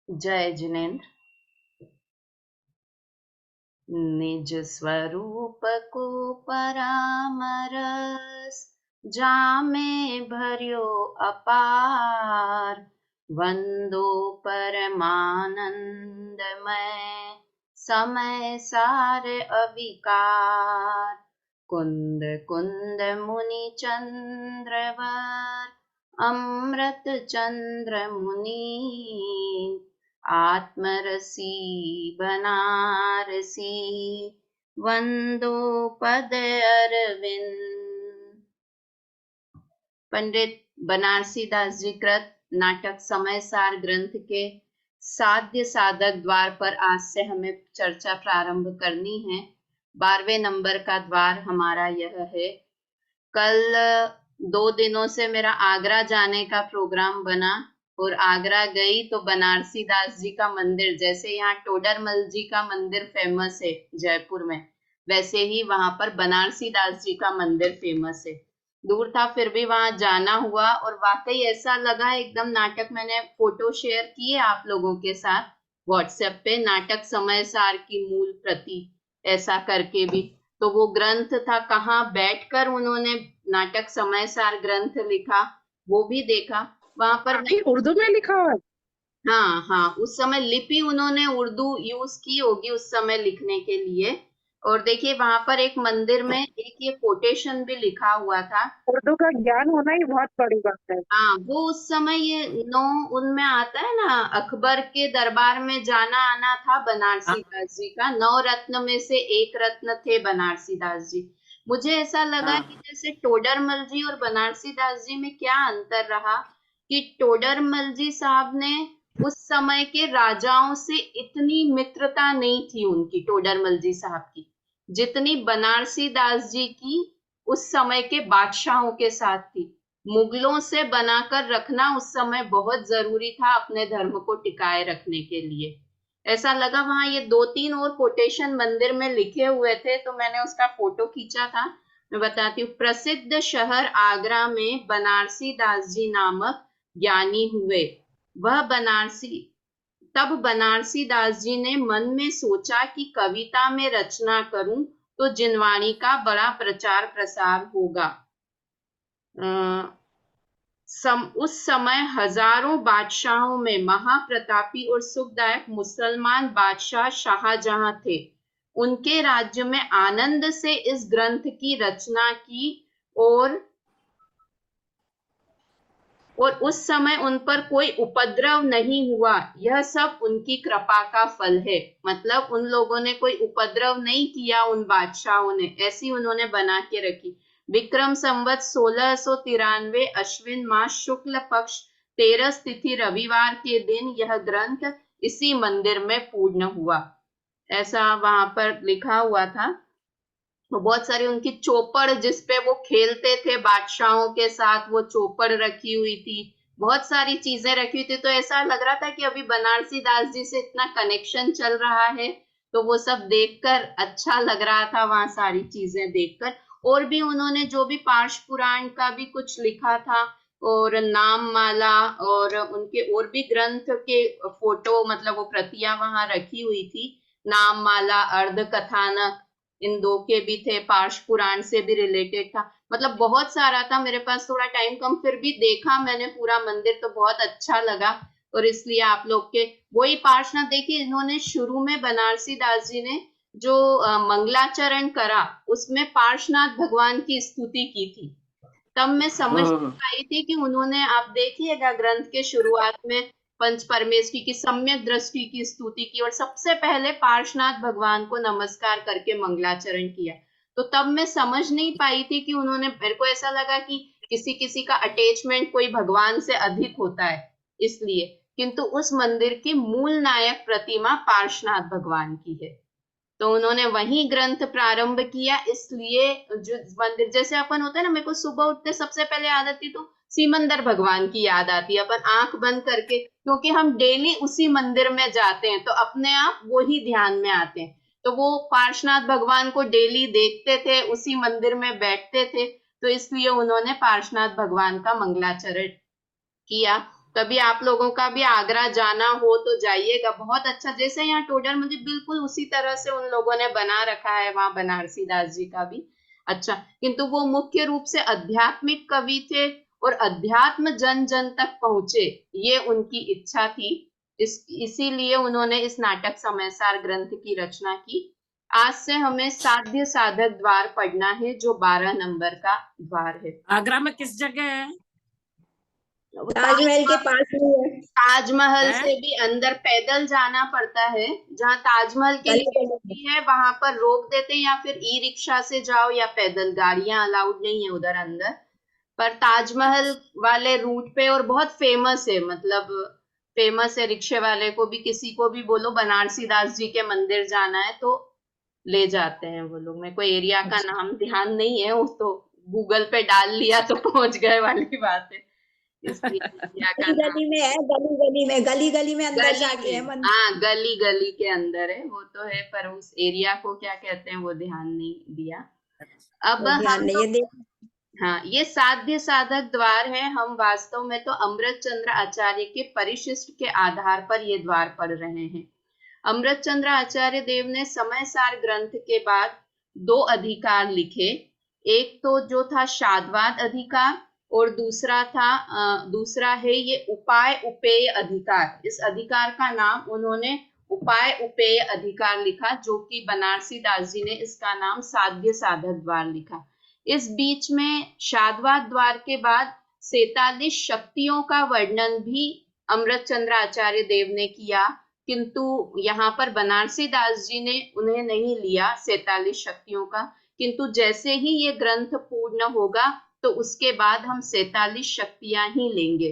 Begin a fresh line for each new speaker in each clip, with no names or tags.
जय जिनेन्द्र। निज स्वरूप को परामरस, जामे भर्यो अपार। वंदो परमानंदमय, समय सार अविकार। कुंद कुंद मुनि चंद्रवर, अमृत चंद्र मुनि। आत्मरसी बनारसी, वंदो पद अरविंद। पंडित बनारसी दास जी कृत नाटक समय सार ग्रंथ के साध्य साधक द्वार पर आज से हमें चर्चा प्रारंभ करनी है। 12वें नंबर का द्वार हमारा यह है। कल 2 दिनों से मेरा आगरा जाने का प्रोग्राम बना और आगरा गई तो बनारसी दास जी का मंदिर, जैसे यहाँ टोडरमल जी का मंदिर फेमस है जयपुर में, वैसे ही वहां पर बनारसी दास जी का मंदिर फेमस है। दूर था फिर भी वहां जाना हुआ और वाकई ऐसा लगा एकदम नाटक। मैंने फोटो शेयर किए आप लोगों के साथ व्हाट्सएप पे, नाटक समय सार की मूल प्रति ऐसा करके भी। तो वो ग्रंथ था, कहाँ बैठकर उन्होंने नाटक समय सार ग्रंथ लिखा वो भी देखा वहां पर।
काफी उर्दू में लिखा हुआ है।
हाँ हाँ, उस समय लिपि उन्होंने उर्दू यूज की होगी उस समय लिखने के लिए। और देखिए वहां पर एक मंदिर में एक ये कोटेशन भी लिखा हुआ था।
उर्दू का ज्ञान होना ही बहुत बड़ी बात है।
हाँ, वो उस समय ये नौ उनमें आता है ना, अकबर के दरबार में जाना आना था बनारसी दास जी का। 9 रत्न में से एक रत्न थे बनारसी दास जी। मुझे ऐसा लगा कि जैसे टोडरमल जी और बनारसी दास जी में क्या अंतर रहा कि टोडरमल जी साहब ने उस समय के राजाओं से इतनी मित्रता नहीं थी उनकी, टोडरमल जी साहब की, जितनी बनारसी दास जी की उस समय के बादशाहों के साथ थी। मुगलों से बनाकर रखना उस समय बहुत जरूरी था अपने धर्म को टिकाए रखने के लिए। ऐसा लगा वहां ये 2-3 और कोटेशन मंदिर में लिखे हुए थे तो मैंने उसका फोटो खींचा था। मैं बताती हूँ। प्रसिद्ध शहर आगरा में बनारसी दास जी नामक ज्ञानी हुए। वह बनारसी तब बनारसी दास जी ने मन में सोचा कि कविता में रचना करूं तो जिनवाणी का बड़ा प्रचार प्रसार होगा। उस समय हजारों बादशाहों में महाप्रतापी और सुखदायक मुसलमान बादशाह शाहजहां थे। उनके राज्य में आनंद से इस ग्रंथ की रचना की और उस समय उन पर कोई उपद्रव नहीं हुआ। यह सब उनकी कृपा का फल है। मतलब उन लोगों ने कोई उपद्रव नहीं किया, उन बादशाहों ने, ऐसी उन्होंने बना के रखी। विक्रम संवत 1693 अश्विन मास शुक्ल पक्ष 13 तिथि रविवार के दिन यह ग्रंथ इसी मंदिर में पूर्ण हुआ। ऐसा वहां पर लिखा हुआ था। तो बहुत सारी उनकी चौपड़ जिसपे वो खेलते थे बादशाहों के साथ, वो चौपड़ रखी हुई थी, बहुत सारी चीजें रखी हुई थी। तो ऐसा लग रहा था कि अभी बनारसी दास जी से इतना कनेक्शन चल रहा है। तो वो सब देखकर अच्छा लग रहा था, वहां सारी चीजें देखकर। और भी उन्होंने जो भी पार्श पुराण का भी कुछ लिखा था और नाम माला और उनके और भी ग्रंथ के फोटो, मतलब वो प्रतियां वहां रखी हुई थी। नाम माला, अर्ध कथानक, इन 2 के भी थे। पार्श पुराण से भी रिलेटेड था। मतलब बहुत सारा था। मेरे पास थोड़ा टाइम कम, फिर भी देखा मैंने पूरा मंदिर तो बहुत अच्छा लगा। और इसलिए आप लोग के वही पार्शनाथ देखिए, इन्होंने शुरू में बनारसी दास जी ने जो मंगलाचरण करा उसमें पार्शनाथ भगवान की स्तुति की थी। तब मैं समझ नहीं पाई थी कि उन्होंने, आप देखिएगा ग्रंथ के शुरुआत में पंच परमेश्वरी की सम्यक दृष्टि की स्तुति की और सबसे पहले पार्शनाथ भगवान को नमस्कार करके मंगलाचरण किया। तो तब मैं समझ नहीं पाई थी कि उन्होंने, मेरे को ऐसा लगा कि किसी किसी का अटैचमेंट कोई भगवान से अधिक होता है इसलिए, किंतु उस मंदिर की मूल नायक प्रतिमा पार्शनाथ भगवान की है। तो उन्होंने वही ग्रंथ प्रारंभ किया। इसलिए जो मंदिर, जैसे अपन होता है ना, मेरे को सुबह उठते सबसे पहले याद आती तो सीमंदर भगवान की याद आती है। अपन आंख बंद करके, क्योंकि हम डेली उसी मंदिर में जाते हैं तो अपने आप वो ही ध्यान में आते हैं। तो वो पार्शनाथ भगवान को डेली देखते थे, उसी मंदिर में बैठते थे। तो इसलिए उन्होंने पार्शनाथ भगवान का मंगलाचरण किया। कभी आप लोगों का भी आगरा जाना हो तो जाइएगा, बहुत अच्छा। जैसे यहाँ टोडर मुझे बिल्कुल उसी तरह से उन लोगों ने बना रखा है वहां बनारसी दास जी का भी। अच्छा, किंतु वो मुख्य रूप से आध्यात्मिक कवि थे और अध्यात्म जन जन तक पहुंचे, ये उनकी इच्छा थी। इसीलिए उन्होंने इस नाटक समयसार ग्रंथ की रचना की। आज से हमें साध्य साधक द्वार पढ़ना है, जो 12 नंबर का द्वार है।
आगरा में किस जगह है?
ताजमहल के पास ही है।
ताजमहल
हैं?
से भी अंदर पैदल जाना पड़ता है। जहाँ ताजमहल की
गली
लिफ्ट
गली में।
होती है वहां पर रोक देते हैं, या फिर ई रिक्शा से जाओ, या पैदल, गाड़ियां अलाउड नहीं है उधर अंदर। पर ताजमहल वाले रूट पे, और बहुत फेमस है, मतलब फेमस है, रिक्शे वाले को भी, किसी को भी बोलो बनारसी दास जी के मंदिर जाना है तो ले जाते हैं वो लोग। मेरे को एरिया का नाम ध्यान नहीं है, वो तो गूगल पे डाल लिया तो पहुंच गए वाली बात है, इसलिए एरिया का
गली
नाम।
गली में है, गली गली में अंदर
गली
जाके है
में,
मंदिर।
हाँ, गली गली के अंदर है वो तो है, पर उस एरिया को क्या कहते हैं वो ध्यान नहीं दिया। अब
वो ध्यान
हम
नहीं
तो,
है, देख।
हाँ, ये साध्य साधक द्वार है। हम वास्तव में तो अमृत चंद्र आचार्य के परिशिष्ट के आधार पर ये द्वार पढ़ रहे हैं। अमृत चंद्र आचार्य देव ने समय सार ग्रंथ के बाद 2 अधिकार लिखे। एक तो जो था शाद्वाद अधिकार, और दूसरा है ये उपाय उपेय अधिकार। इस अधिकार का नाम उन्होंने उपाय उपेय अधिकार लिखा, जो कि बनारसी दास जी ने इसका नाम साध्य साधक द्वार लिखा। इस बीच में शाद्वाद द्वार के बाद 47 शक्तियों का वर्णन भी अमृत चंद्र आचार्य देव ने किया, किंतु यहाँ पर बनारसी दास जी ने उन्हें नहीं लिया 47 शक्तियों का। किंतु जैसे ही ये ग्रंथ पूर्ण होगा तो उसके बाद हम 47 शक्तियां ही लेंगे।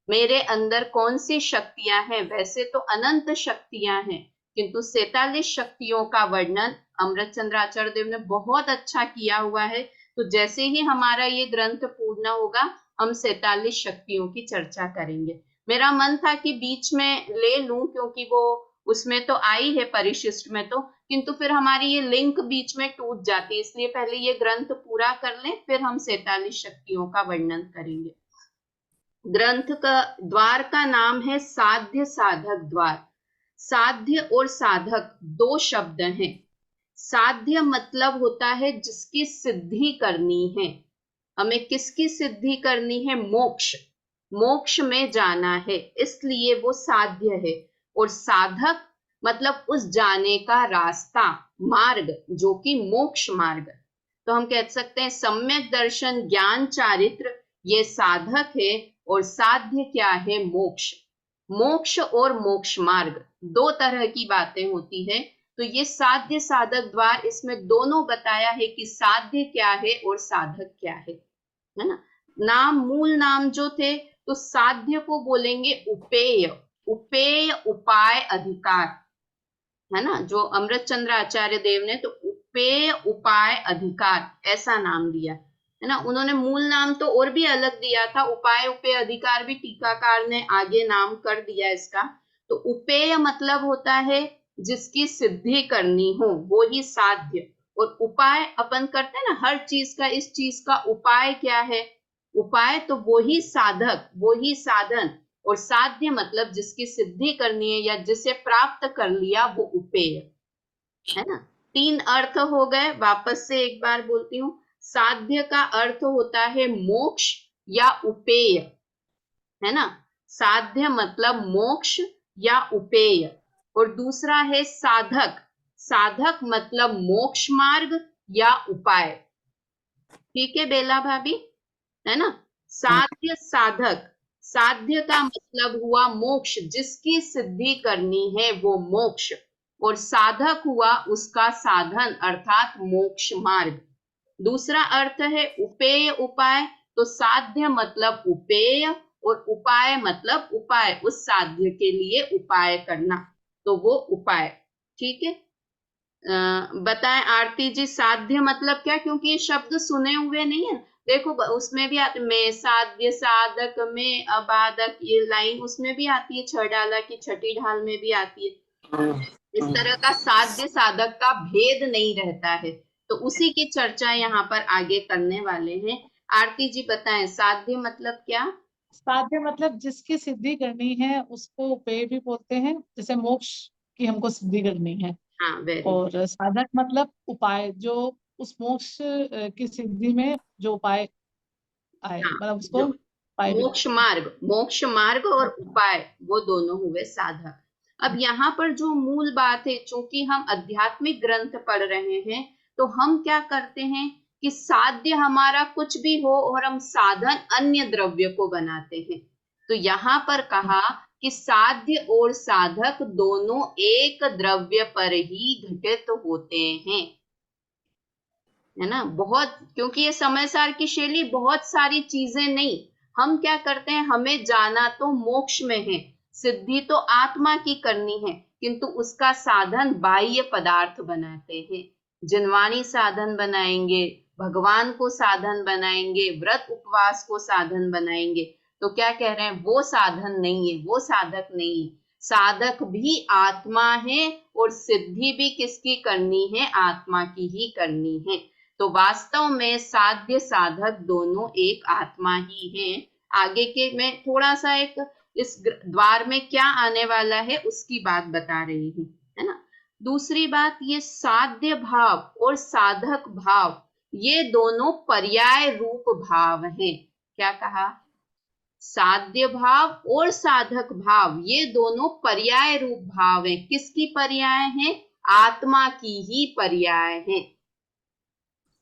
मेरे अंदर कौन सी शक्तियां हैं? वैसे तो अनंत शक्तियां हैं, किंतु 47 शक्तियों का वर्णन अमृत चंद्र आचार्य देव ने बहुत अच्छा किया हुआ है। तो जैसे ही हमारा ये ग्रंथ पूर्ण होगा हम 47 शक्तियों की चर्चा करेंगे। मेरा मन था कि बीच में ले लूं, क्योंकि वो उसमें तो आई है परिशिष्ट में तो, किंतु फिर हमारी ये लिंक बीच में टूट जाती है, इसलिए पहले ये ग्रंथ पूरा कर लें, फिर हम 47 शक्तियों का वर्णन करेंगे। ग्रंथ का द्वार का नाम है साध्य साधक द्वार। साध्य और साधक 2 शब्द हैं। साध्य मतलब होता है जिसकी सिद्धि करनी है। हमें किसकी सिद्धि करनी है? मोक्ष, मोक्ष में जाना है, इसलिए वो साध्य है। और साधक मतलब उस जाने का रास्ता, मार्ग, जो कि मोक्ष मार्ग। तो हम कह सकते हैं सम्यक दर्शन ज्ञान चारित्र ये साधक है, और साध्य क्या है? मोक्ष। मोक्ष और मोक्ष मार्ग 2 तरह की बातें होती है। तो ये साध्य साधक द्वार, इसमें दोनों बताया है कि साध्य क्या है और साधक क्या है ना। नाम, मूल नाम जो थे, तो साध्य को बोलेंगे उपेय, उपेय उपाय अधिकार, है ना, जो अमृत चंद्र आचार्य देव ने तो उपेय उपाय अधिकार ऐसा नाम दिया, है ना। उन्होंने मूल नाम तो और भी अलग दिया था, उपाय उपेय अधिकार भी टीकाकार ने आगे नाम कर दिया इसका। तो उपेय मतलब होता है जिसकी सिद्धि करनी हो, वो ही साध्य। और उपाय अपन करते हैं ना हर चीज का, इस चीज का उपाय क्या है? उपाय तो वो ही साधक, वो ही साधन। और साध्य मतलब जिसकी सिद्धि करनी है या जिसे प्राप्त कर लिया, वो उपेय, है ना। 3 अर्थ हो गए, वापस से एक बार बोलती हूँ। साध्य का अर्थ होता है मोक्ष या उपेय, है ना। साध्य मतलब मोक्ष या उपेय। और दूसरा है साधक, साधक मतलब मोक्ष मार्ग या उपाय। ठीक है बेला भाभी, है ना। साध्य साधक, साध्य का मतलब हुआ मोक्ष, जिसकी सिद्धि करनी है वो मोक्ष, और साधक हुआ उसका साधन अर्थात मोक्ष मार्ग। दूसरा अर्थ है उपेय उपाय, तो साध्य मतलब उपेय और उपाय मतलब उपाय, उस साध्य के लिए उपाय करना, तो वो उपाय। ठीक है, बताएं आरती जी, साध्य मतलब क्या? क्योंकि ये शब्द सुने हुए नहीं है। देखो उसमें भी आते, में साध्य साधक में अबाधक, ये लाइन उसमें भी आती है, 6 डाला की 6ठी ढाल में भी आती है। इस तरह का साध्य साधक का भेद नहीं रहता है, तो उसी की चर्चा यहाँ पर आगे करने वाले हैं। आरती जी बताएं साध्य मतलब क्या?
साध्य मतलब जिसकी सिद्धि करनी है उसको उपेय भी बोलते हैं, जैसे मोक्ष की हमको सिद्धि करनी है।
हाँ, वेरी।
और साधक मतलब उपाय, जो उस मोक्ष की सिद्धि में जो उपाय आए,
हाँ,
मतलब उसको
जो
उपाय भी
मोक्ष
बोलते हैं।
मार्ग, मोक्ष मार्ग और उपाय, वो दोनों हुए साधक। अब यहाँ पर जो मूल बात है, चूंकि हम आध्यात्मिक ग्रंथ पढ़ रहे हैं, तो हम क्या करते हैं कि साध्य हमारा कुछ भी हो और हम साधन अन्य द्रव्य को बनाते हैं। तो यहाँ पर कहा कि साध्य और साधक दोनों एक द्रव्य पर ही घटित होते हैं, है ना। बहुत, क्योंकि ये समय सार की शैली बहुत सारी चीजें नहीं, हम क्या करते हैं, हमें जाना तो मोक्ष में है, सिद्धि तो आत्मा की करनी है, किंतु उसका साधन बाह्य पदार्थ बनाते हैं। जिनवाणी साधन बनाएंगे, भगवान को साधन बनाएंगे, व्रत उपवास को साधन बनाएंगे। तो क्या कह रहे हैं, वो साधन नहीं है, वो साधक नहीं है। साधक भी आत्मा है और सिद्धि भी किसकी करनी है, आत्मा की ही करनी है। तो वास्तव में साध्य साधक दोनों एक आत्मा ही हैं। आगे के मैं थोड़ा सा एक इस द्वार में क्या आने वाला है उसकी बात बता रही हूँ, है ना। दूसरी बात, ये साध्य भाव और साधक भाव ये दोनों पर्याय रूप भाव हैं। क्या कहा, साध्य भाव और साधक भाव ये दोनों पर्याय रूप भाव हैं। किसकी पर्याय हैं, आत्मा की ही पर्याय हैं।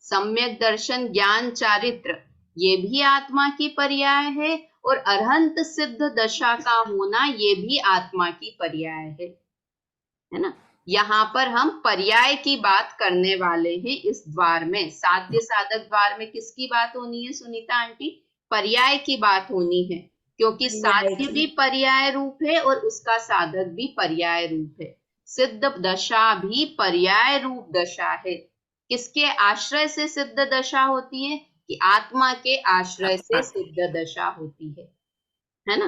सम्यक दर्शन, ज्ञान, चारित्र ये भी आत्मा की पर्याय है, और अरहंत सिद्ध दशा का होना ये भी आत्मा की पर्याय है ना। यहाँ पर हम पर्याय की बात करने वाले हैं इस द्वार में। साध्य साधक द्वार में किसकी बात होनी है सुनीता आंटी, पर्याय की बात होनी है, क्योंकि साध्य भी पर्याय रूप है और उसका साधक भी पर्याय रूप है। सिद्ध दशा भी पर्याय रूप दशा है। किसके आश्रय से सिद्ध दशा होती है, कि आत्मा के आश्रय से सिद्ध दशा होती है ना।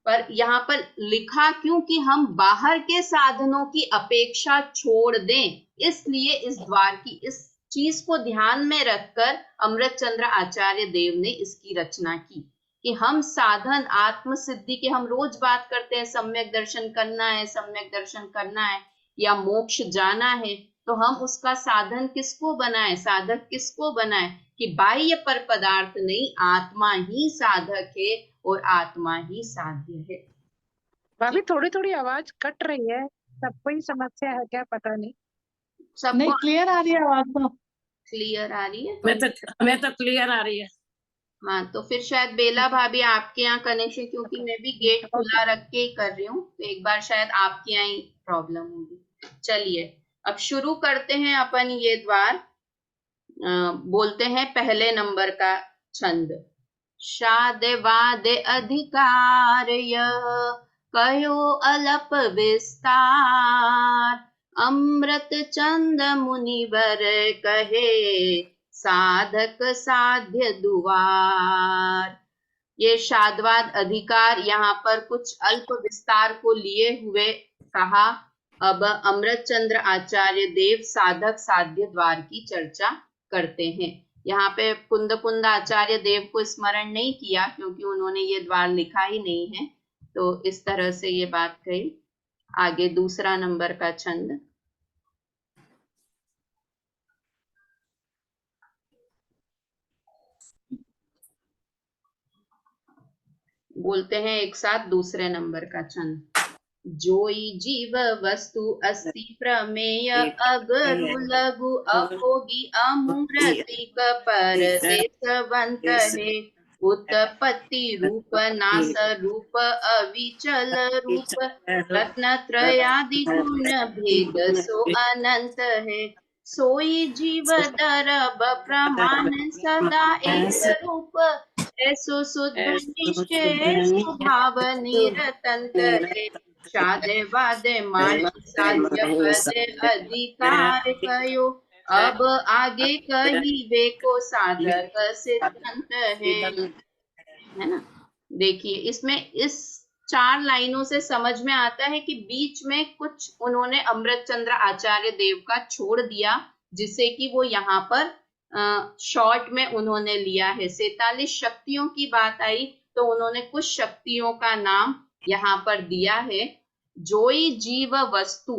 पर यहाँ पर लिखा क्यों कि हम बाहर के साधनों की अपेक्षा छोड़ दें, इसलिए इस द्वार की इस चीज को ध्यान में रखकर अमृतचंद्र आचार्य देव ने इसकी रचना की, कि हम साधन आत्म सिद्धि के, हम रोज बात करते हैं सम्यक दर्शन करना है, सम्यक दर्शन करना है, या मोक्ष जाना है, तो हम उसका साधन किसको बनाए, साधक किसको बनाए, कि बाह्य पर पदार्थ नहीं, आत्मा ही साधक है और आत्मा ही साध्य है।
भाभी थोड़ी थोड़ी आवाज कट रही है, सबको ही समस्या है क्या पता नहीं।
सबको
नहीं, क्लियर आ रही है आवाज तो।
क्लियर आ रही है?
मैं तो क्लियर आ रही है।
हाँ, तो फिर शायद बेला भाभी आपके यहाँ कनेक्शन, क्योंकि मैं भी गेट खुला रख के ही कर रही हूँ, तो एक बार शायद आपके यहाँ ही प्रॉब्लम होगी। चलिए अब शुरू करते हैं अपन ये द्वार। बोलते हैं पहले नंबर का छंद। शादे वादे अधिकार यह कहो अलप विस्तार, अमृत चंद मुनिवर कहे साधक साध्य दुआर। ये शादवाद अधिकार यहाँ पर कुछ अल्प विस्तार को लिए हुए कहा। अब अमृत चंद्र आचार्य देव साधक साध्य द्वार की चर्चा करते हैं। यहाँ पे कुंद कुंद आचार्य देव को स्मरण नहीं किया, क्योंकि उन्होंने ये द्वार लिखा ही नहीं है, तो इस तरह से ये बात कही। आगे दूसरा नंबर का छंद। बोलते हैं एक साथ दूसरे नंबर का छंद। जोई जीव वस्तु अस्ति प्रमेय, अगरु लघु अभोगी अमूर्तिक पर देशवंत है, उत्पत्ति रूप नाश रूप अविचल रूप, रत्नत्रयादि गुण भेद सो अनंत है, सोई जीव दरब प्रमाण सदा एक रूप, ऐसो शुद्ध निश्चय स्वभाव निरतंत है, शादे वादे मानी साध्य पदे अधिकार कयो, अब आगे कही वे को साधक सिद्धांत है ना। देखिए इसमें इस 4 लाइनों से समझ में आता है कि बीच में कुछ उन्होंने अमृत चंद्र आचार्य देव का छोड़ दिया, जिसे कि वो यहाँ पर शॉर्ट में उन्होंने लिया है। 47 शक्तियों की बात आई तो उन्होंने कुछ शक्तियों का नाम यहाँ पर दिया है। जोई जीव वस्तु,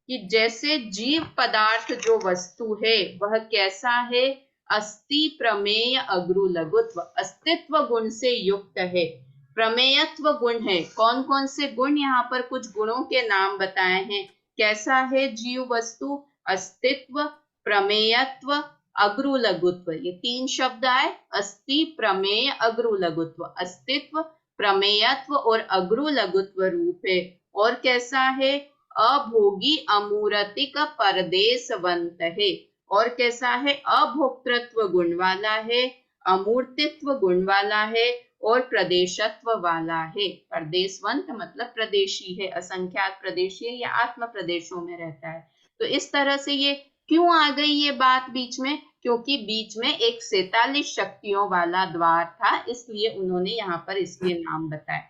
कि जैसे जीव पदार्थ जो वस्तु है वह कैसा है, अस्ति प्रमेय अग्रु लघुत्व, अस्तित्व गुण से युक्त है। प्रमेयत्व गुण है, कौन कौन से गुण, यहाँ पर कुछ गुणों के नाम बताए हैं। कैसा है जीव वस्तु, अस्तित्व, प्रमेयत्व, अग्रु लघुत्व, ये 3 शब्द आए, अस्ति प्रमेय अग्रु लघुत्व, अस्तित्व, प्रमेयत्व और अग्रु लघुत्व रूप है। और कैसा है, अभोगी अमूर्तिक परदेशवंत है। और कैसा है, अभोक्तृत्व गुण वाला है, अमूर्तित्व गुण वाला है और प्रदेशत्व वाला है। प्रदेशवंत मतलब प्रदेशी है, असंख्यात प्रदेशी है या आत्म प्रदेशों में रहता है। तो इस तरह से ये क्यों आ गई ये बात बीच में, क्योंकि बीच में एक 47 शक्तियों वाला द्वार था, इसलिए उन्होंने यहाँ पर इसके नाम बताए।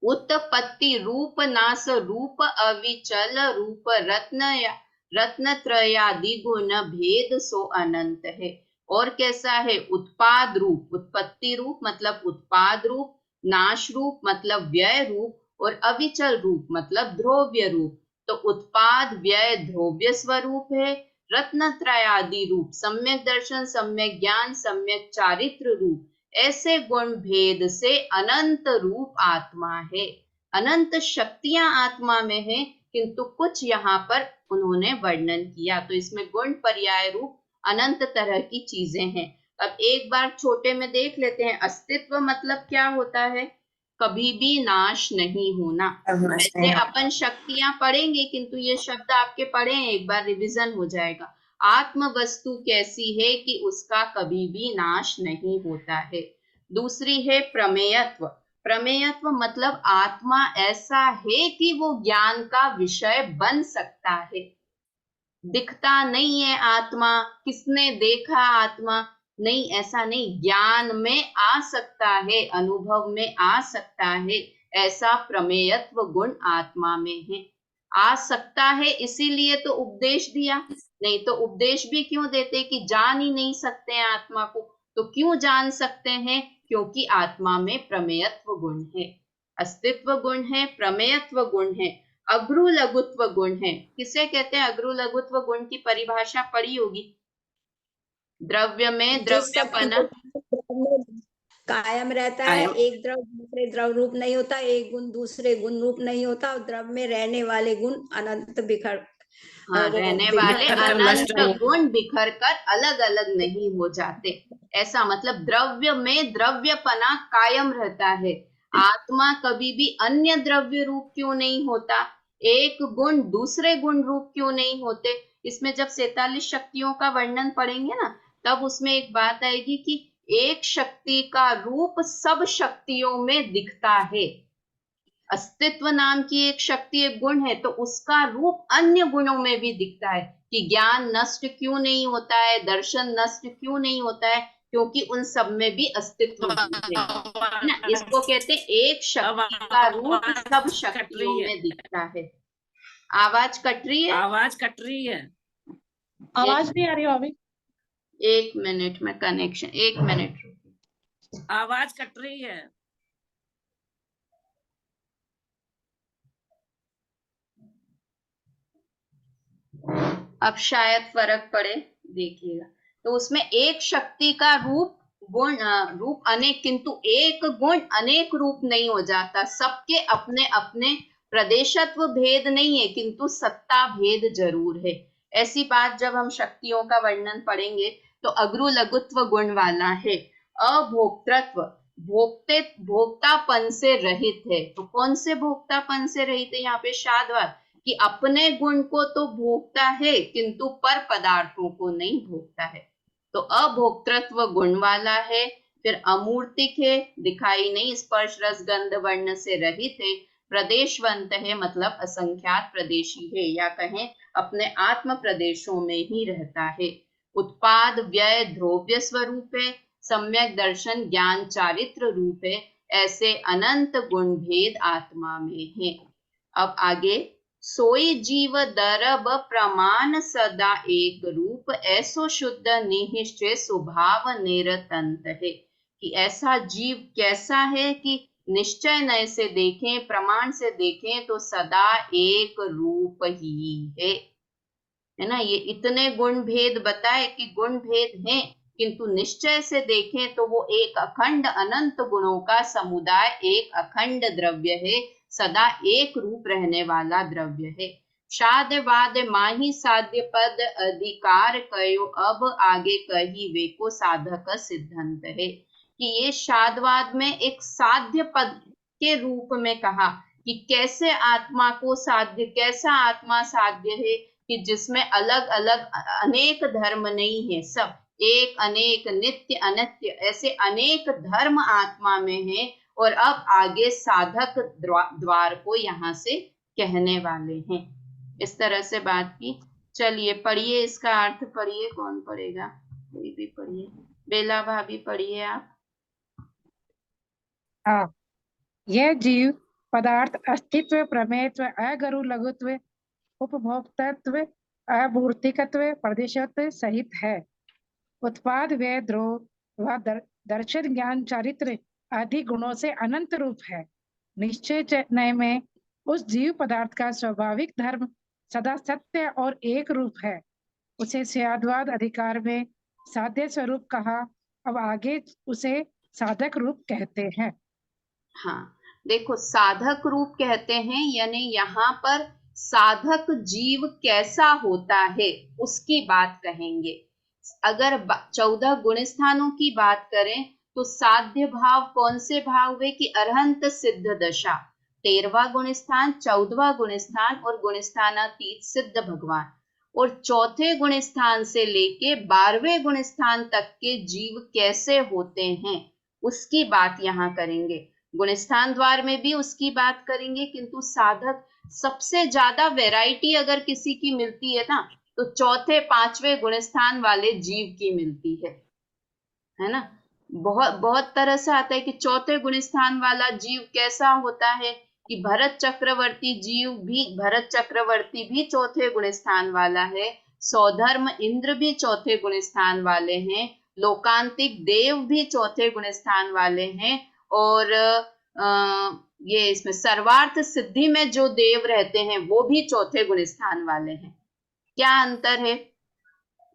उत्पत्ति रूप नाश रूप अविचल रूप रत्नत्रयादि गुण भेद सो अनंत है। और कैसा है, उत्पाद रूप, उत्पत्ति रूप मतलब उत्पाद रूप, नाश रूप मतलब व्यय रूप और अविचल रूप मतलब ध्रुव्य रूप। तो उत्पाद व्यय ध्रुव्य स्वरूप है, रत्नत्रयादि रूप सम्यक दर्शन सम्यक ज्ञान सम्यक चारित्र रूप, ऐसे गुण भेद से अनंत रूप आत्मा है। अनंत शक्तियां आत्मा में है, किंतु कुछ यहाँ पर उन्होंने वर्णन किया। तो इसमें गुण पर्याय रूप अनंत तरह की चीजें हैं। अब एक बार छोटे में देख लेते हैं। अस्तित्व मतलब क्या होता है, कभी भी नाश नहीं होना। ऐसे अपन शक्तियां पढ़ेंगे, किंतु ये शब्द आपके पढ़े हैं, एक बार रिवीजन हो जाएगा। आत्म वस्तु कैसी है कि उसका कभी भी नाश नहीं होता है। दूसरी है प्रमेयत्व। प्रमेयत्व मतलब आत्मा ऐसा है कि वो ज्ञान का विषय बन सकता है। दिखता नहीं है आत्मा, किसने देखा आत्मा, नहीं, ऐसा नहीं, ज्ञान में आ सकता है, अनुभव में आ सकता है, ऐसा प्रमेयत्व गुण आत्मा में है। आ सकता है इसीलिए तो उपदेश दिया, नहीं तो उपदेश भी क्यों देते कि जान ही नहीं सकते हैं आत्मा को। तो क्यों जान सकते हैं, क्योंकि आत्मा में प्रमेयत्व गुण है, अस्तित्व गुण है, प्रमेयत्व गुण है, अग्रु लघुत्व गुण है। किसे कहते हैं अग्रु लघुत्व गुण की परिभाषा पढ़ी होगी, द्रव्य में द्रव्यपना,
कायम रहता है, एक द्रव दूसरे द्रव रूप नहीं होता, एक गुण दूसरे गुण रूप नहीं होता, और द्रव में रहने वाले गुण अनंत बिखर
रहने वाले अनंत गुण बिखर कर अलग अलग नहीं हो जाते। ऐसा मतलब द्रव्य में द्रव्यपना कायम रहता है। आत्मा कभी भी अन्य द्रव्य रूप क्यों नहीं होता, एक गुण दूसरे गुण रूप क्यों नहीं होते। इसमें जब 47 शक्तियों का वर्णन पढ़ेंगे ना, तब उसमें एक बात आएगी कि एक शक्ति का रूप सब शक्तियों में दिखता है। अस्तित्व नाम की एक शक्ति, एक गुण है, तो उसका रूप अन्य गुणों में भी दिखता है कि ज्ञान नष्ट क्यों नहीं होता है, दर्शन नष्ट क्यों नहीं होता है, क्योंकि उन सब में भी अस्तित्व है ना। इसको कहते हैं एक शक्ति का रूप सब शक्तियों में दिखता है। आवाज कट रही है,
आवाज कट रही है,
आवाज नहीं आ रही भाभी।
1 मिनट में कनेक्शन, 1 मिनट,
आवाज कट रही है।
अब शायद फर्क पड़े, देखिएगा। तो उसमें एक शक्ति का रूप गुण रूप अनेक, किंतु एक गुण अनेक रूप नहीं हो जाता। सबके अपने अपने प्रदेशत्व भेद नहीं है, किंतु सत्ता भेद जरूर है। ऐसी बात जब हम शक्तियों का वर्णन पढ़ेंगे तो अग्रु लघुत्व गुण वाला है। अभोक्तृत्व, भोक्तापन से रहित है। तो कौन से भोक्तापन से रहित है, यहाँ पे शादवाद, कि अपने गुण को तो भोगता है किंतु पर पदार्थों को नहीं भोगता है। तो अभोक्तृत्व गुण वाला है। फिर अमूर्तिक है, दिखाई नहीं, स्पर्श रस गंध वर्ण से रहित है। प्रदेशवंत है मतलब असंख्यात प्रदेशी है, या कहें अपने आत्म प्रदेशों में ही रहता है। उत्पाद व्यय ध्रुव्य स्वरूप है, सम्यक दर्शन ज्ञान चारित्र रूप है। ऐसे अनंत गुण भेद आत्मा में है। अब आगे सोई जीव दरब प्रमाण सदा एक रूप, ऐसो शुद्ध निश्चय स्वभाव निरतंत है। कि ऐसा जीव कैसा है कि निश्चय नय से देखें, प्रमाण से देखें तो सदा एक रूप ही है ना। ये इतने गुण भेद बताए कि गुण भेद हैं, किंतु निश्चय से देखें तो वो एक अखंड अनंत गुणों का समुदाय, एक अखंड द्रव्य है, सदा एक रूप रहने वाला द्रव्य है। शाद वाद माही साध्य पद अधिकार कयो, अब आगे कही वे को साधक सिद्धांत है। कि ये शादवाद में एक साध्य पद के रूप में कहा कि कैसे आत्मा को साध्य, कैसा आत्मा साध्य है कि जिसमें अलग अलग अनेक धर्म नहीं है, सब एक अनेक नित्य अनित्य ऐसे अनेक धर्म आत्मा में है। और अब आगे साधक द्वार को यहाँ से कहने वाले हैं। इस तरह से बात की। चलिए पढ़िए, इसका अर्थ पढ़िए। कौन पढ़ेगा? कोई भी पढ़िए। बेला भाभी पढ़िए आप।
हाँ, यह जीव पदार्थ अस्तित्व, प्रमेयत्व, अगरु लघुत्व, उपभोक्तत्व, अमूर्तिकत्व, प्रदेशत्व सहित है। उत्पाद, व्यय, द्रोह व दर्शन, ज्ञान, चारित्र आदि गुणों से अनंत रूप है। निश्चय नय में उस जीव पदार्थ का स्वाभाविक धर्म सदा सत्य और एक रूप है। उसे स्याद्वाद अधिकार में साध्य स्वरूप कहा। अब आगे उसे साधक रूप कहते हैं।
हाँ, देखो साधक रूप कहते हैं, यानी यहाँ पर साधक जीव कैसा होता है उसकी बात कहेंगे। अगर 14 गुण स्थानों की बात करें तो साध्य भाव कौन से भाव हुए कि अरहंत सिद्ध दशा, 13वां गुण स्थान, 14वां गुण स्थान और गुण स्थानातीत सिद्ध भगवान। और चौथे गुण स्थान से लेके 12वें गुण स्थान तक के जीव कैसे होते हैं उसकी बात यहाँ करेंगे। गुणस्थान द्वार में भी उसकी बात करेंगे, किंतु साधक सबसे ज्यादा वैरायटी अगर किसी की मिलती है ना तो चौथे 5वें गुणस्थान वाले जीव की मिलती है ना। बहुत बहुत तरह से आता है कि चौथे गुणस्थान वाला जीव कैसा होता है कि भरत चक्रवर्ती जीव भी, भरत चक्रवर्ती भी चौथे गुणस्थान वाला है, सौधर्म इंद्र भी चौथे गुणस्थान वाले हैं, लोकांतिक देव भी चौथे गुणस्थान वाले हैं, और ये इसमें सर्वार्थ सिद्धि में जो देव रहते हैं वो भी चौथे गुणस्थान वाले हैं। क्या अंतर है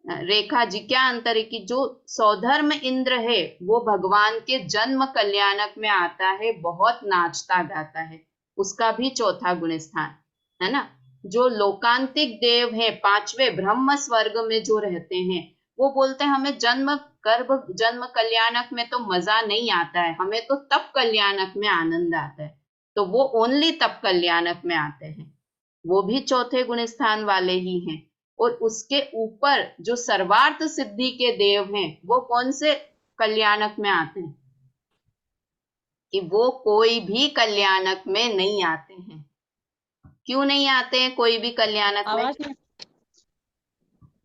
रेखा जी? क्या अंतर है कि जो सौधर्म इंद्र है वो भगवान के जन्म कल्याणक में आता है, बहुत नाचता गाता है, उसका भी चौथा गुणस्थान है ना। जो लोकांतिक देव है 5वें ब्रह्म स्वर्ग में जो रहते हैं वो बोलते हैं हमें जन्म कल्याणक में तो मजा नहीं आता है, हमें तो तप कल्याणक में आनंद आता है, तो वो ओनली तप कल्याणक में आते हैं, वो भी चौथे गुणस्थान वाले ही हैं। और उसके ऊपर जो सर्वार्थ सिद्धि के देव हैं वो कौन से कल्याणक में आते हैं कि वो कोई भी कल्याणक में नहीं आते हैं। क्यों नहीं आते हैं कोई भी कल्याणक में?
आवाज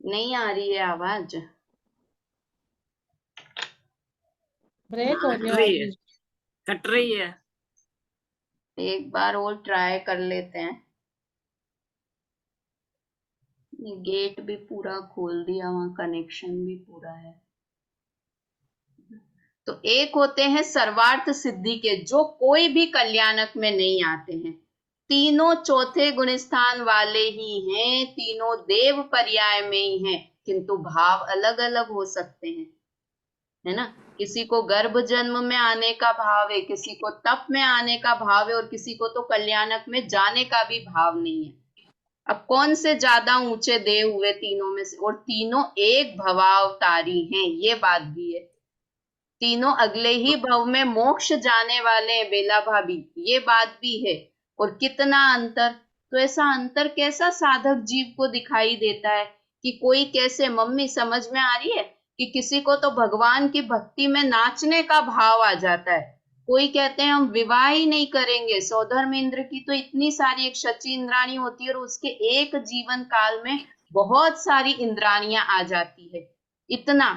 नहीं आ रही है आवाज,
ब्रेक हो
कट
गया
रही है,
अभी।
कट रही है।
एक बार और ट्राई कर लेते हैं। गेट भी पूरा खोल दिया, वहां कनेक्शन भी पूरा है। तो एक होते हैं सर्वार्थ सिद्धि के जो कोई भी कल्याणक में नहीं आते हैं, तीनों चौथे गुणस्थान वाले ही हैं, तीनों देव पर्याय में ही हैं, किंतु भाव अलग अलग हो सकते हैं, है ना। किसी को गर्भ जन्म में आने का भाव है, किसी को तप में आने का भाव है, और किसी को तो कल्याणक में जाने का भी भाव नहीं है। अब कौन से ज्यादा ऊंचे देव हुए तीनों में से? और तीनों एक भवावतारी हैं, ये बात भी है। तीनों अगले ही भव में मोक्ष जाने वाले हैं बेला भाभी, ये बात भी है। और कितना अंतर, तो ऐसा अंतर कैसा साधक जीव को दिखाई देता है कि कोई कैसे, मम्मी समझ में आ रही है कि किसी को तो भगवान की भक्ति में नाचने का भाव आ जाता है, कोई कहते हैं हम विवाह ही नहीं करेंगे। सौधर्म इंद्र की तो इतनी सारी, एक शची इंद्राणी होती है और उसके एक जीवन काल में बहुत सारी इंद्राणियां आ जाती है, इतना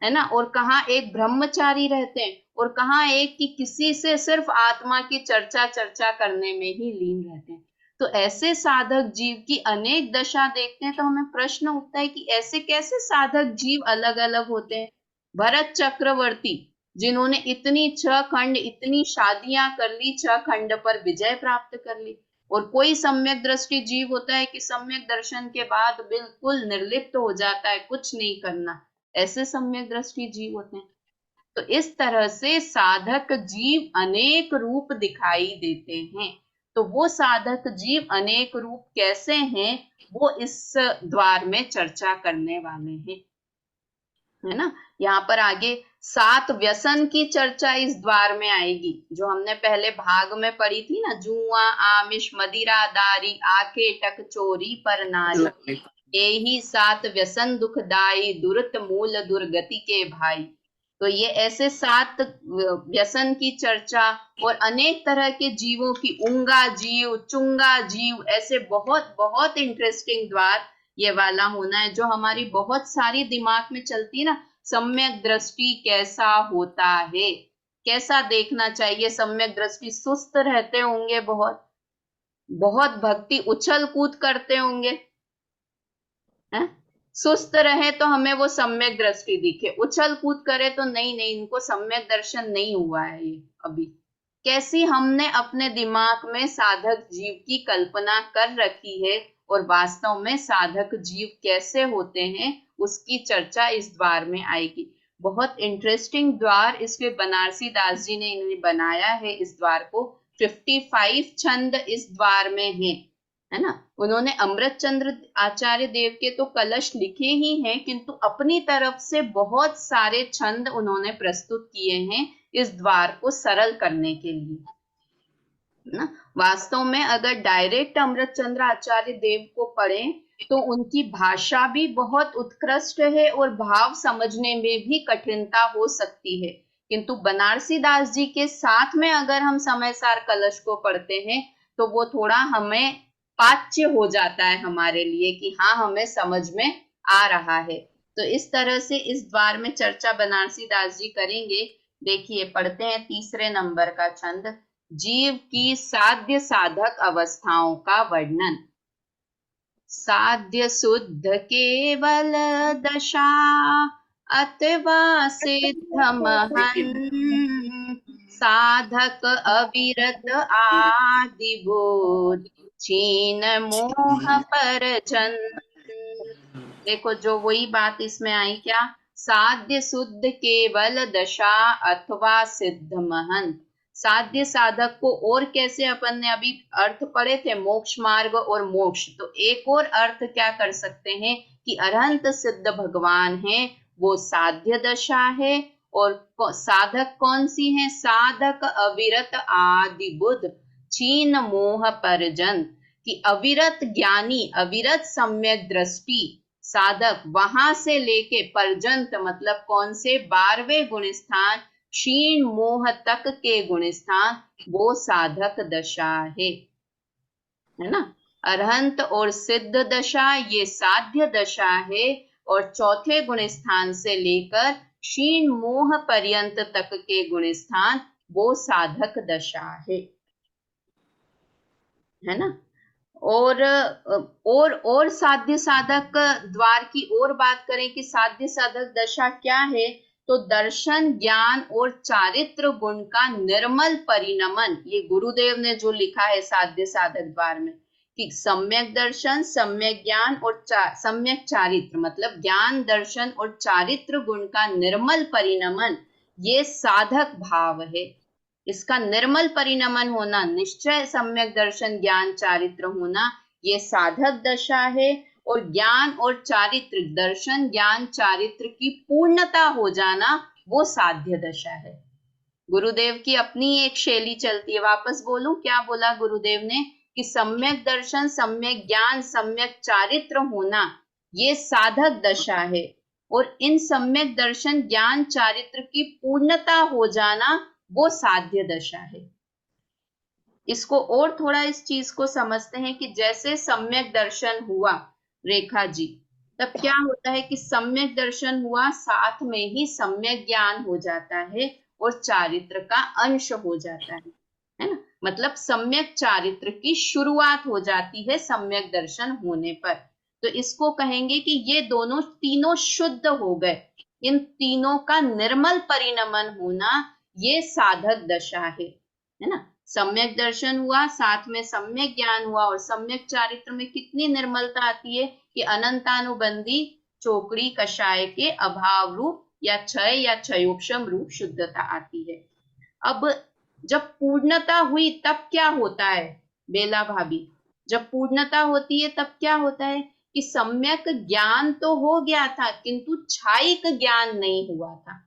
है ना। और कहाँ एक ब्रह्मचारी रहते हैं, और कहाँ एक कि किसी से सिर्फ आत्मा की चर्चा करने में ही लीन रहते हैं। तो ऐसे साधक जीव की अनेक दशा देखते हैं तो हमें प्रश्न उठता है कि ऐसे कैसे साधक जीव अलग अलग होते हैं। भरत चक्रवर्ती जिन्होंने इतनी 6 खंड इतनी शादियां कर ली, 6 खंड पर विजय प्राप्त कर ली, और कोई सम्यक दृष्टि जीव होता है कि सम्यक दर्शन के बाद बिल्कुल निर्लिप्त हो जाता है, कुछ नहीं करना, ऐसे सम्यक दृष्टि जीव होते हैं। तो इस तरह से साधक जीव अनेक रूप दिखाई देते हैं। तो वो साधक जीव अनेक रूप कैसे हैं वो इस द्वार में चर्चा करने वाले हैं, है ना। यहाँ पर आगे 7 व्यसन की चर्चा इस द्वार में आएगी, जो हमने पहले भाग में पढ़ी थी ना, जुआ, आमिष, मदिरा, दारी, आखे, टक, चोरी, पर नारी, यही 7 व्यसन दुखदाई, दुरत मूल दुर्गति के भाई। तो ये ऐसे 7 व्यसन की चर्चा और अनेक तरह के जीवों की, ऊंगा जीव, चुंगा जीव, ऐसे बहुत बहुत इंटरेस्टिंग द्वार ये वाला होना है, जो हमारी बहुत सारी दिमाग में चलती है ना, सम्यक दृष्टि कैसा होता है, कैसा देखना चाहिए। सम्यक दृष्टि सुस्त रहते होंगे, बहुत बहुत भक्ति उछल कूद करते होंगे, है? सुस्त रहे तो हमें वो सम्यक दृष्टि दिखे, उछल कूद करे तो नहीं, इनको सम्यक दर्शन नहीं हुआ है ये अभी। कैसी हमने अपने दिमाग में साधक जीव की कल्पना कर रखी है और वास्तव में साधक जीव कैसे होते हैं उसकी चर्चा इस द्वार में आएगी। बहुत इंटरेस्टिंग द्वार, इसलिए बनारसी दास जी ने इन्हें बनाया है इस द्वार को। 55 छंद इस द्वार में है ना। उन्होंने अमृत चंद्र आचार्य देव के तो कलश लिखे ही हैं, किंतु अपनी तरफ से बहुत सारे छंद उन्होंने प्रस्तुत किए हैं इस द्वार को सरल करने के लिए, ना। वास्तव में अगर डायरेक्ट अमृत चंद्र आचार्य देव को पढ़ें तो उनकी भाषा भी बहुत उत्कृष्ट है और भाव समझने में भी कठिनता हो सकती है, किंतु बनारसी दास जी के साथ में अगर हम समय सार कलश को पढ़ते हैं तो वो थोड़ा हमें पाच्य हो जाता है हमारे लिए कि हाँ, हमें समझ में आ रहा है। तो इस तरह से इस द्वार में चर्चा बनारसी दास जी करेंगे। देखिए, पढ़ते हैं 3 नंबर का छंद, जीव की साध्य साधक अवस्थाओं का वर्णन। साध्य शुद्ध केवल दशा अथवा सिद्ध महन, साधक अविरत आदि बोध, छीन मोह परजन। देखो, जो वही बात इसमें आई, क्या, साध्य शुद्ध केवल दशा अथवा सिद्ध महंत। साध्य साधक को और कैसे, अपन ने अभी अर्थ पढ़े थे मोक्ष मार्ग और मोक्ष, तो एक और अर्थ क्या कर सकते हैं कि अरहंत सिद्ध भगवान है, वो साध्य दशा है। और साधक कौन सी है, साधक अविरत आदि बुद्ध, छीन मोह परजन, कि अविरत ज्ञानी, अविरत सम्यक दृष्टि साधक, वहां से लेके पर्यंत मतलब कौन से, 12वें गुण स्थान, क्षीण मोह तक के गुण स्थान, वो साधक दशा है ना। अरहंत और सिद्ध दशा ये साध्य दशा है, और चौथे गुण स्थान से लेकर क्षीण मोह पर्यंत तक के गुण स्थान वो साधक दशा है ना। और साध्य साधक द्वार की और बात करें कि साध्य साधक दशा क्या है, तो दर्शन, ज्ञान और चारित्र गुण का निर्मल परिणमन। ये गुरुदेव ने जो लिखा है साध्य साधक द्वार में कि सम्यक दर्शन, सम्यक ज्ञान और सम्यक चारित्र, मतलब ज्ञान, दर्शन और चारित्र गुण का निर्मल परिणमन, ये साधक भाव है। इसका निर्मल परिणमन होना, निश्चय सम्यक दर्शन, ज्ञान, चारित्र होना, ये साधक दशा है। और ज्ञान और चारित्र, दर्शन, ज्ञान, चारित्र की पूर्णता हो जाना, वो साध्य दशा है। गुरुदेव की अपनी एक शैली चलती है। वापस बोलूं, क्या बोला गुरुदेव ने कि सम्यक दर्शन, सम्यक ज्ञान, सम्यक चारित्र होना, ये साधक दशा है। और इन सम्यक दर्शन, ज्ञान, चारित्र की पूर्णता हो जाना, वो साध्य दशा है। इसको और थोड़ा इस चीज को समझते हैं कि जैसे सम्यक दर्शन हुआ रेखा जी, तब क्या होता है कि सम्यक दर्शन हुआ, साथ में ही सम्यक ज्ञान हो जाता है और चारित्र का अंश हो जाता है ना। मतलब सम्यक चारित्र की शुरुआत हो जाती है सम्यक दर्शन होने पर। तो इसको कहेंगे कि ये दोनों तीनों शुद्ध हो गए, इन तीनों का निर्मल परिणमन होना ये साधक दशा है ना। सम्यक दर्शन हुआ, साथ में सम्यक ज्ञान हुआ, और सम्यक चारित्र में कितनी निर्मलता आती है कि अनंतानुबंधी चोकड़ी कषाय के अभाव रूप या क्षय या क्षयोक्षम रूप शुद्धता आती है। अब जब पूर्णता हुई तब क्या होता है बेला भाभी? जब पूर्णता होती है तब क्या होता है कि सम्यक ज्ञान तो हो गया था किंतु छायिक ज्ञान नहीं हुआ था।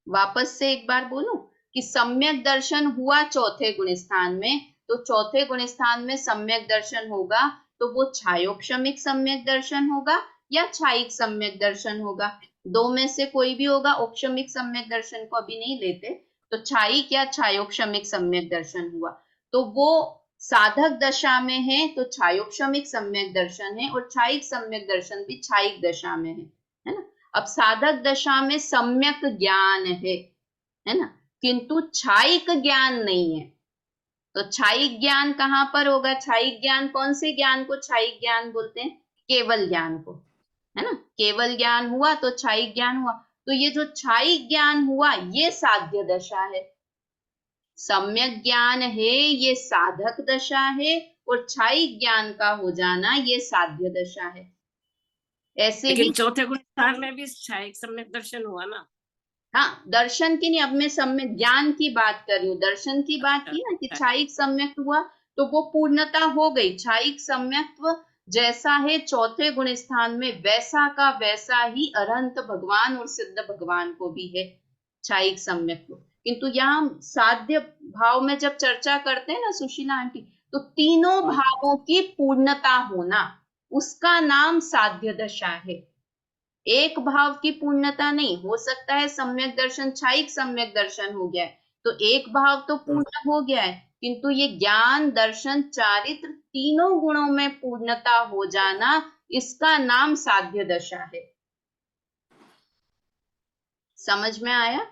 वापस से एक बार बोलूं कि सम्यक दर्शन हुआ चौथे गुण स्थान में, तो चौथे गुण स्थान में सम्यक दर्शन होगा तो वो छायोक्षमिक सम्यक दर्शन होगा या छायिक सम्यक दर्शन होगा? दो में से कोई भी होगा। औक्षमिक सम्यक दर्शन को अभी नहीं लेते, तो छायिक या छायोक्षमिक सम्यक दर्शन हुआ। तो वो साधक दशा में है तो छायोक्षमिक सम्यक दर्शन है, और छायिक सम्यक दर्शन भी छायिक दशा में है ना। अब साधक दशा में सम्यक ज्ञान है ना, किंतु छायिक ज्ञान नहीं है। तो छायिक ज्ञान कहां पर होगा? छायिक ज्ञान, कौन से ज्ञान को छायिक ज्ञान बोलते हैं? केवल ज्ञान को, है ना। केवल ज्ञान हुआ तो छायिक ज्ञान हुआ। तो ये जो छायिक ज्ञान हुआ ये साध्य दशा है। सम्यक ज्ञान है ये साधक दशा है, और छायिक ज्ञान का हो जाना ये साध्य दशा है। ऐसे ही
लेकिन चौथे गुण स्थान में भी छायिक सम्यक दर्शन हुआ ना।
हाँ, दर्शन की नहीं, अब मैं सम्यक ज्ञान की बात कर रही हूँ। दर्शन की बात की ना कि छायिक सम्यक हुआ तो वो पूर्णता हो गई। छायिक सम्यक्त्व जैसा है चौथे गुण स्थान में, वैसा का वैसा ही अरहंत भगवान और सिद्ध भगवान को भी है छायिक सम्यक्त्व। किंतु यहाँ साध्य भाव में जब चर्चा करते हैं ना सुशीला आंटी, तो तीनों भावों की पूर्णता होना उसका नाम साध्य दशा है। एक भाव की पूर्णता नहीं हो सकता है। सम्यक दर्शन छायिक सम्यक दर्शन हो गया है तो एक भाव तो पूर्ण हो गया है, किंतु ये ज्ञान दर्शन चारित्र तीनों गुणों में पूर्णता हो जाना इसका नाम साध्य दशा है। समझ में आया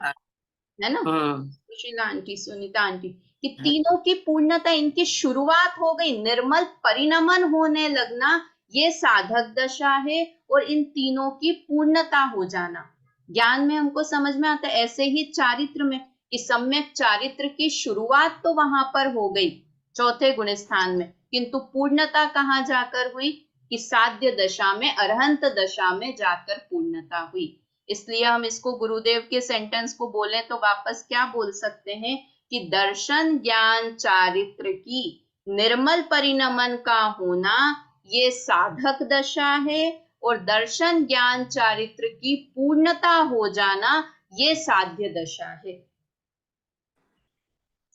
है ना सुशीला आंटी, सुनीता आंटी, कि तीनों की पूर्णता, इनकी शुरुआत हो गई, निर्मल परिणमन होने लगना ये साधक दशा है, और इन तीनों की पूर्णता हो जाना ज्ञान में हमको समझ में आता है। ऐसे ही चारित्र में कि सम्यक चारित्र की शुरुआत तो वहां पर हो गई चौथे गुण स्थान में, किंतु पूर्णता कहाँ जाकर हुई कि साध्य दशा में, अरहंत दशा में जाकर पूर्णता हुई। इसलिए हम इसको गुरुदेव के सेंटेंस को बोले तो वापस क्या बोल सकते हैं कि दर्शन ज्ञान चारित्र की निर्मल परिणमन का होना ये साधक दशा है, और दर्शन ज्ञान चारित्र की पूर्णता हो जाना ये साध्य दशा है।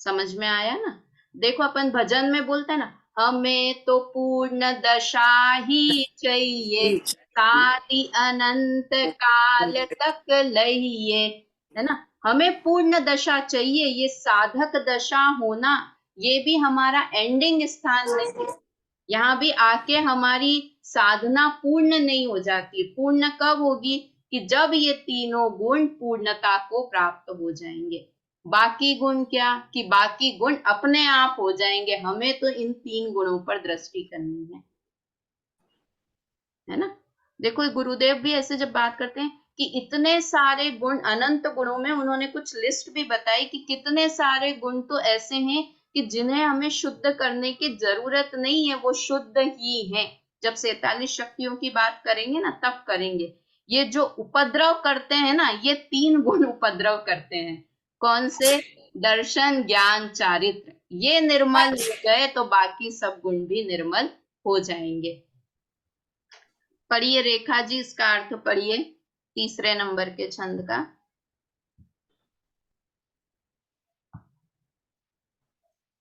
समझ में आया ना? देखो अपन भजन में बोलते हैं ना, हमें तो पूर्ण दशा ही चाहिए, सारी अनंत काल तक लइए, है ना। हमें पूर्ण दशा चाहिए। ये साधक दशा होना ये भी हमारा एंडिंग स्थान नहीं है। यहाँ भी आके हमारी साधना पूर्ण नहीं हो जाती। पूर्ण कब होगी कि जब ये तीनों गुण पूर्णता को प्राप्त हो जाएंगे। बाकी गुण क्या कि बाकी गुण अपने आप हो जाएंगे, हमें तो इन तीन गुणों पर दृष्टि करनी है ना। देखो गुरुदेव भी ऐसे जब बात करते हैं कि इतने सारे गुण, अनंत गुणों में उन्होंने कुछ लिस्ट भी बताई कि कितने सारे गुण तो ऐसे हैं कि जिन्हें हमें शुद्ध करने की जरूरत नहीं है, वो शुद्ध ही हैं। जब 47 शक्तियों की बात करेंगे ना तब करेंगे। ये जो उपद्रव करते हैं ना, ये 3 गुण उपद्रव करते हैं। कौन से? दर्शन ज्ञान चारित्र। ये निर्मल हो गए तो बाकी सब गुण भी निर्मल हो जाएंगे। पढ़िए रेखा जी, इसका अर्थ पढ़िए तीसरे नंबर के छंद का।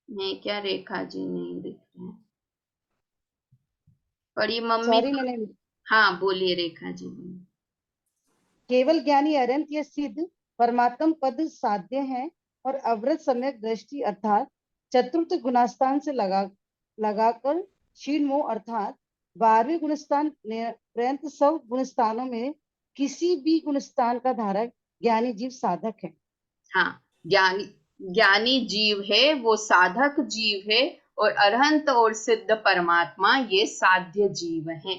नहीं क्या रेखा जी नहीं दिख रहे? पढ़िए मम्मी।
मैंने
हाँ बोलिए रेखा जी।
केवल ज्ञानी अरंत या सिद्ध परमात्म पद साध्य है, और अवृत सम्यक दृष्टि अर्थात चतुर्थ गुणस्थान से लगाकर क्षीण मोह अर्थात 12वें गुणस्थान पर्यंत सब गुणस्थानों में किसी भी गुणस्थान का धारक ज्ञानी जीव साधक है।
हाँ, ज्ञानी ज्ञानी जीव है, वो साधक जीव है, और अरहंत और सिद्ध परमात्मा ये साध्य जीव हैं।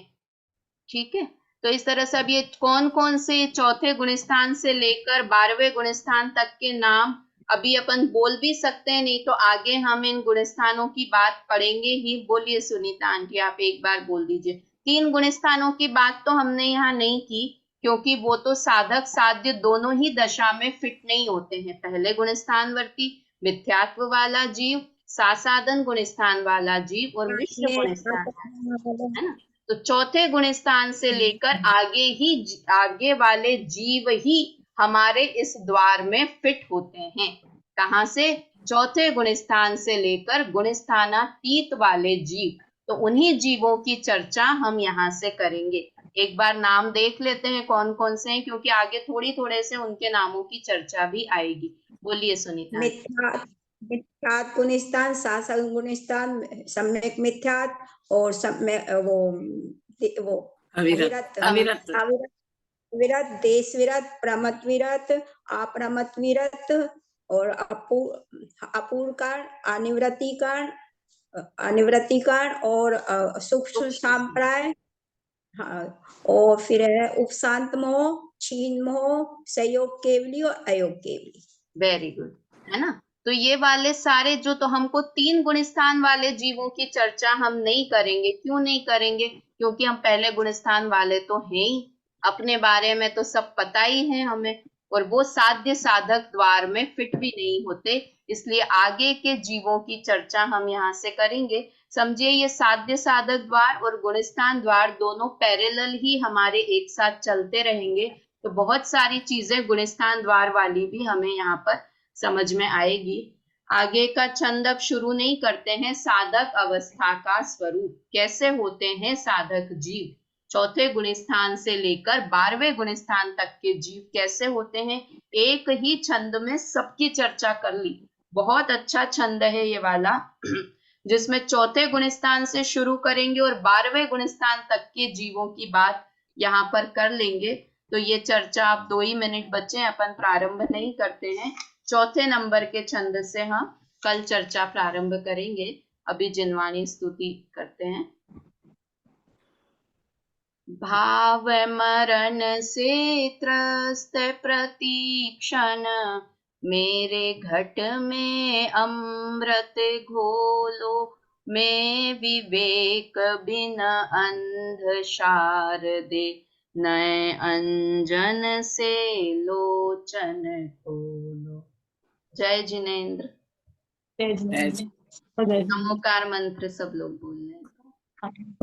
ठीक है, तो इस तरह से अब ये कौन कौन से चौथे गुणस्थान से लेकर 12वें गुणस्थान तक के नाम अभी अपन बोल भी सकते हैं, नहीं तो आगे हम इन गुणस्थानों की बात पढ़ेंगे ही। बोलिए सुनीता आंटी, आप एक बार बोल दीजिए। 3 गुणस्थानों की बात तो हमने यहाँ नहीं की, क्योंकि वो तो साधक साध्य दोनों ही दशा में फिट नहीं होते हैं। पहले गुणस्थान वर्ती मिथ्यात्व वाला जीव, सासाधन गुणस्थान वाला जीव और मिश्र गुणस्थान, है ना। तो चौथे गुणस्थान से लेकर आगे वाले जीव ही हमारे इस द्वार में फिट होते हैं। कहाँ से? चौथे गुणस्थान से लेकर गुणस्थानातीत वाले जीव, तो उन्हीं जीवों की चर्चा हम यहाँ से करेंगे। एक बार नाम देख लेते हैं कौन कौन से हैं, क्योंकि आगे थोड़े से उनके नामों की चर्चा भी आएगी। बोलिए सुनीता।
मिथ्यात् गुणस्थान, सासंग गुणस्थान, सम्यक मिथ्यात् और सम्यक वो
अविरत
अविरत, विरत, देश विरत, प्रमत विरत, अप्रमत विरत और अपूर्व कारण, अनिवृत्ति कारण और सूक्ष्म सांप्राय। हाँ, और फिर है उपशांत मोह, क्षीण मोह, सहयोग केवली और अयोग केवली।
वेरी गुड, है ना। तो ये वाले सारे जो, तो हमको 3 गुणस्थान वाले जीवों की चर्चा हम नहीं करेंगे। क्यों नहीं करेंगे? क्योंकि हम पहले गुणस्थान वाले तो हैं ही, अपने बारे में तो सब पता ही है हमें, और वो साध्य साधक द्वार में फिट भी नहीं होते, इसलिए आगे के जीवों की चर्चा हम यहाँ से करेंगे। समझिए, ये साध्य साधक द्वार और गुणस्थान द्वार दोनों पैरेलल ही हमारे एक साथ चलते रहेंगे, तो बहुत सारी चीजें गुणस्थान द्वार वाली भी हमें यहाँ पर समझ में आएगी। आगे का छंद अब शुरू नहीं करते हैं। साधक अवस्था का स्वरूप, कैसे होते हैं साधक जीव, चौथे गुणस्थान से लेकर 12वें गुणस्थान तक के जीव कैसे होते हैं, एक ही छंद में सबकी चर्चा कर ली। बहुत अच्छा छंद है ये वाला, जिसमें चौथे गुणस्थान से शुरू करेंगे और 12वें गुणस्थान तक के जीवों की बात यहाँ पर कर लेंगे। तो ये चर्चा आप 2 ही मिनट बचे, अपन प्रारंभ नहीं करते हैं। चौथे नंबर के छंद से हम कल चर्चा प्रारंभ करेंगे। अभी जिनवाणी स्तुति करते हैं। भाव मरण से त्रस्त प्रतीक्षण, मेरे घट में अमृत घोलो, मैं विवेक बिन अंध शारदे, नए अंजन से लोचन खोलो। जय जिनेन्द्र।
जय जिनेन्द्र।
जय
नमोकार मंत्र सब लोग बोल रहे हैं।